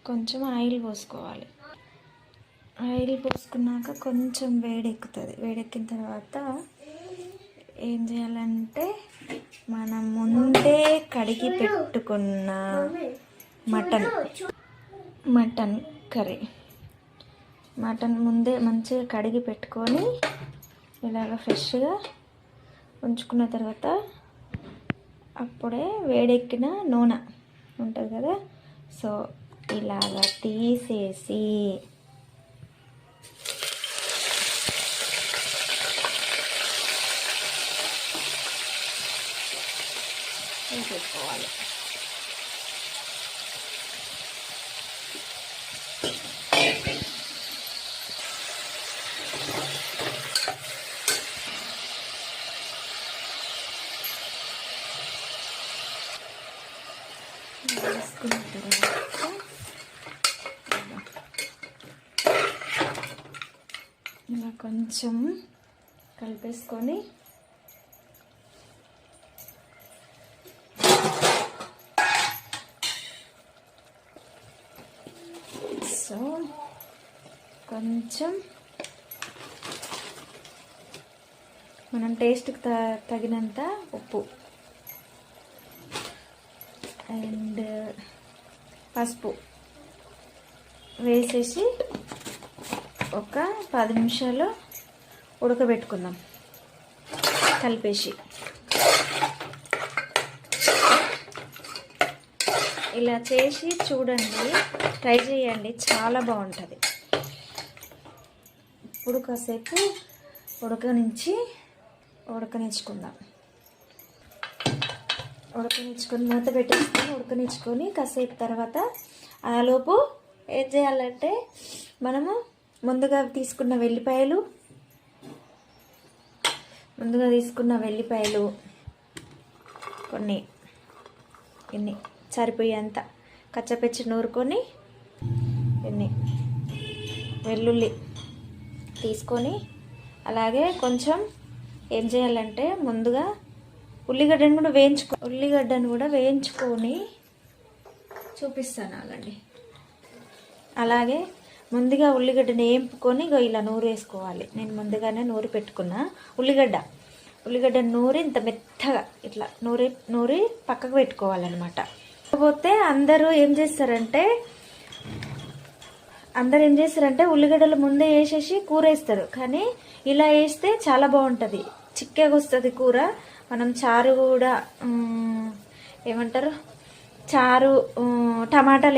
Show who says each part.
Speaker 1: కొంచెం ఆయిల్ పోసుకోవాలి. ఆయిల్ పోసుకున్నాక కొంచెం వేడెక్కుతుంది. వేడెక్కిన తర్వాత ఏం చేయాలంటే మనం ముందే కడిగి పెట్టుకున్న మటన్ కర్రీ ముందే మంచిగా కడిగి పెట్టుకొని ఇలాగ ఫ్రెష్గా ఉంచుకున్న తర్వాత అప్పుడే వేడెక్కిన నూనె ఉంటుంది కదా, సో ఇలాగ తీసేసి వేసేసుకోవాలి. వేసుకున్న తర్వాత ఇలా కొంచెం కలిపేసుకొని సో కొంచెం మనం టేస్ట్కి తగినంత ఉప్పు అండ్ పసుపు వేసేసి ఒక 10 నిమిషాలు ఉడకబెట్టుకుందాం కలిపేసి. ఇలా చేసి చూడండి, ట్రై చేయండి, చాలా బాగుంటుంది. ఇప్పుడు కాసేపు ఉడకనిచ్చుకుందాం. ఉడకనిచ్చుకొని మూత పెట్టేసుకొని ఉడకనిచ్చుకొని కాసేపు తర్వాత ఆలోపు ఏం చేయాలంటే మనము ముందుగా తీసుకున్న వెల్లిపాయలు కొన్ని ఇన్ని సరిపోయేంత కచ్చపెచ్చి నూరుకొని, ఇన్ని వెల్లుల్లి తీసుకొని, అలాగే కొంచెం ఏం చేయాలంటే ముందుగా ఉల్లిగడ్డను కూడా వేయించుకొని చూపిస్తాను ఆగండి. అలాగే ముందుగా ఉల్లిగడ్డను వేయింపుకొని ఇలా నూరేసుకోవాలి. నేను ముందుగానే నూరి పెట్టుకున్నా ఉల్లిగడ్డను నూరి ఇంత మెత్తగా ఇట్లా నూరి పక్కకు పెట్టుకోవాలన్నమాట. కాకపోతే అందరూ ఏం చేస్తారంటే ఉల్లిగడ్డలు ముందే వేసేసి కూర వేస్తారు. కానీ ఇలా వేస్తే చాలా బాగుంటుంది, చిక్కగా వస్తుంది కూర. మనం చారు కూడా ఏమంటారు, చారు టమాటాలు